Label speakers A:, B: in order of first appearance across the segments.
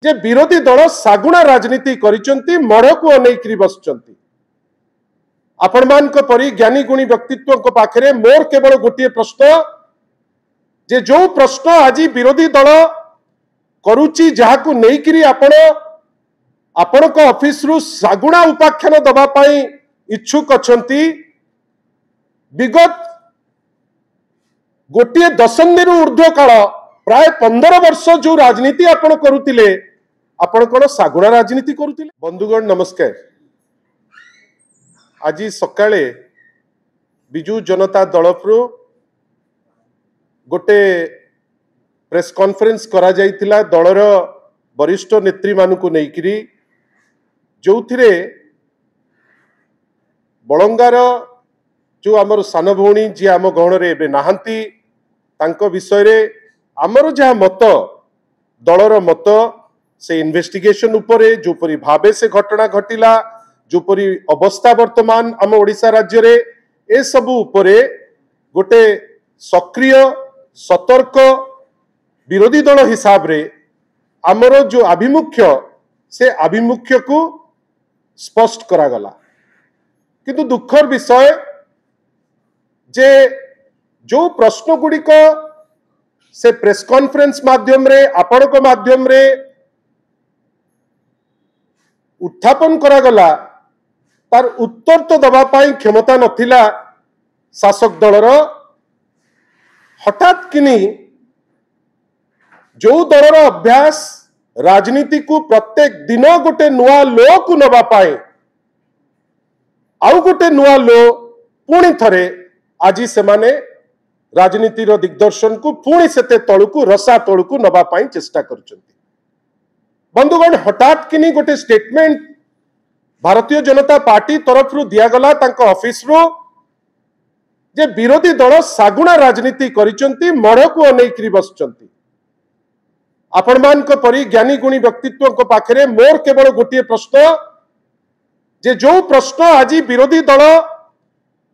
A: जे विरोधी दल सागुणा राजनीति करिसंती मढ़ को अनेकरी बसचंती। आपण मान को परी ज्ञानी गुणी व्यक्तित्व को पाखरे मोर केवल गोटे प्रश्न जे जो प्रश्न आज विरोधी दल करुची जहाकू नेइकरी आपण को ऑफिस रु सागुणा उपाख्यान दबा पाई इच्छुक अछंती। विगत गोटे दशंधि ऊर्ध्व काल प्राय 15 वर्ष जो राजनीति आपण करुतिले आपण कोन सागुणा राजनीति करुतिले। बंधुगण नमस्कार। आज सकाळे बिजू जनता दल गोटे प्रेस कॉन्फ्रेंस करा जाइतिला दलर वरिष्ठ नेत्री मानकु नेइकरी जो थिरे बलंगार जो आमर सान भौणी जी आम गण रे बे नाहंती तांको विषय रे आमर जहा मत दलर मत से इन्वेस्टिगेशन उपरे जो परी भाबे से घटना घटिला जो परी अवस्था वर्तमान आम ओडिशा राज्य रे ए सब उपरे गोटे सक्रिय सतर्क विरोधी दल हिसाब रे आमर जो आभिमुख्य से आभिमुख्य को स्पष्ट करा गला। किंतु दुखर विषय जे जो प्रश्न गुड़िक से प्रेस कॉन्फ्रेंस माध्यम रे आपण को माध्यम रे उत्थापन करा गला तार उत्तर तो दबा पाई क्षमता नथिला शासक दलर। हठात किनी जो दलर अभ्यास राजनीति को प्रत्येक दिन गोटे नुआ लो को नबा पाए आउ गोटे नुआ लो पुणी थरे आज से माने राजनीति रो दिग्दर्शन को पुणी सेते तळुकु रसा तळुकु नबा पाई चेष्टा करछंती। बंधुगण हठात किनी गोटे स्टेटमेंट भारतीय जनता पार्टी तरफ रु दिया गला तांको ऑफिस रु जे विरोधी दल सागुणा राजनीति करिसंती मढ़ को अनेकरी बसचंती। आपण मान को परी ज्ञानी गुणी व्यक्तित्व को पाखरे मोर केवल गोटे प्रश्न जे जो प्रश्न आज विरोधी दल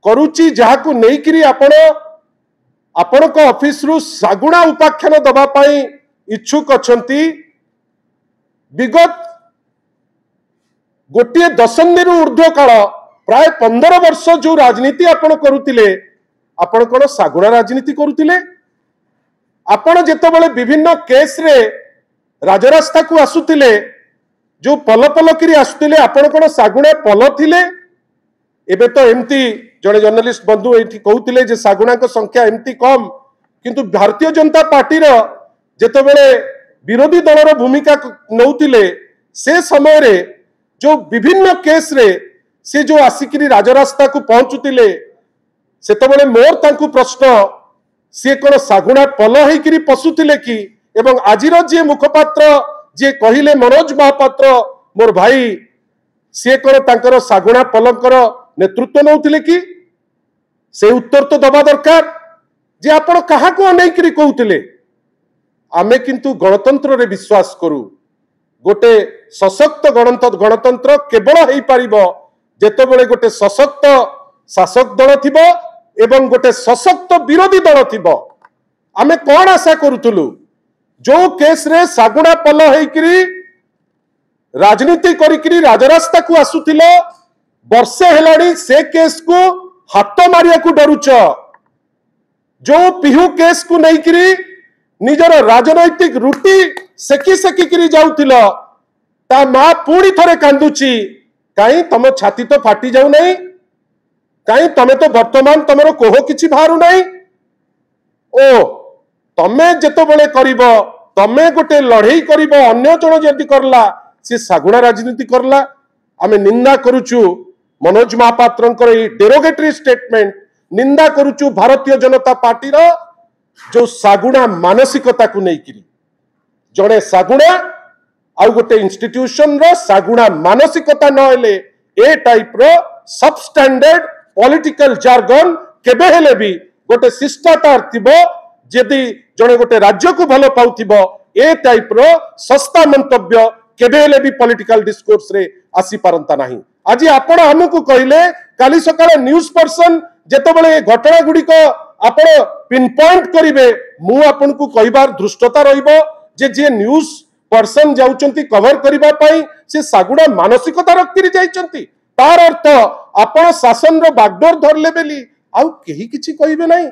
A: करुची जहाकू नेइकरी आपण को ऑफिस रु सागुणा उपाख्यान दबा पाई इच्छुक अछंती। विगत गोटे दशंधि ऊर्ध्व काल प्राय 15 वर्ष जो राजनीति आपण करुतिले आपण कोन सागुणा राजनीति करुतिले। आपण जेतेबेले विभिन्न केस रे राजरास्ता को आसुतिले जो पल पल करी आसुतिले आपण कोन सागुणा पल थिले। एबे तो एमती जड़े जर्नलिस्ट बंधु एठी कहउतिले जे सागुणा को संख्या एमती कम किंतु भारतीय जनता पार्टी रो जेतेबेले विरोधी दलर भूमिका नौतिले से समय रे जो विभिन्न केस रे से जो आसिकरी राजरास्ता को पहुंचुतिले सेतेबेले मोर तांकु प्रश्न सी कोन सागुणा पल होइकरी पसुतिले कि एवं आजिर जे मुखपात्र जे कहिले मनोज महापात्र मोर भाई सी कोन तांकर सागुणा पलंकर नेतृत्व नौतिले कि से उत्तर तो दबा दरकार जे आपण कहा को अनेकरी कहउतिले। आमे किंतु गणतंत्र रे विश्वास करू। गोटे सशक्त गणतंत्र केवल हेई पारिबो जेतेबेले गोटे सशक्त शासक दल थिबो एवं गोटे सशक्त विरोधी दल थिबो। आमे कोन आशा करूतलु जो केस रे सागुणा पल हेइकरी राजनीति करिकरी राजरास्ता को आसुथिलो वर्षे हेलाणी से केस को हाथ मारिया को डरुच। जो पिहू केस को नेइकरी निजर राजनैतिक रुटी सेकी सेकी करी जाउथिलो ता मां पूरी थरे कांदुची काई तम छाती तो फाटी जाउ नहीं काई तमे तो वर्तमान तमरो कोह किछि बाहरु नहीं। ओ तमे जेतो बेले करिवो तमे गोटे लड़ाई करिवो अन्य जण जदि करला से सागुणा राजनीति करला। आमे निंदा करूचु मनोज महापात्रंकर ए डेरोगेटरी स्टेटमेंट निंदा करूचु भारतीय जनता पार्टी रो जो सागुणा मानसिकता को नेइकरी जड़े सागुणा आउ गोटे इंस्टीट्यूशन रो सागुणा मानसिकता न हेले ए टाइप रो सबस्टैंडर्ड पॉलिटिकल जार्गन केबे हेले भी गोटे शिष्टाचार थिबो जदि जड़े गोटे राज्य को भलो पाउथिबो ए टाइप रो सस्ता मंतव्य केबे हेले भी पॉलिटिकल डिस्कोर्स रे आसी पारंता नहीं। आज आपण हमकु कहिले काली सकाळे न्यूज पर्सन जेतेबेले घटना गुडी को आपण पिन पॉइंट करिवे मु आपन को कहिबार दृष्टता रहिबो जे न्यूज पर्सन जाउचंती कवर करिबा पई से सागुड़ा मानसिकता रखिरी जाइचंती तार अर्थ आपण शासन रो बागडोर धरले बेली आउ केही किछि कहिबे नाही।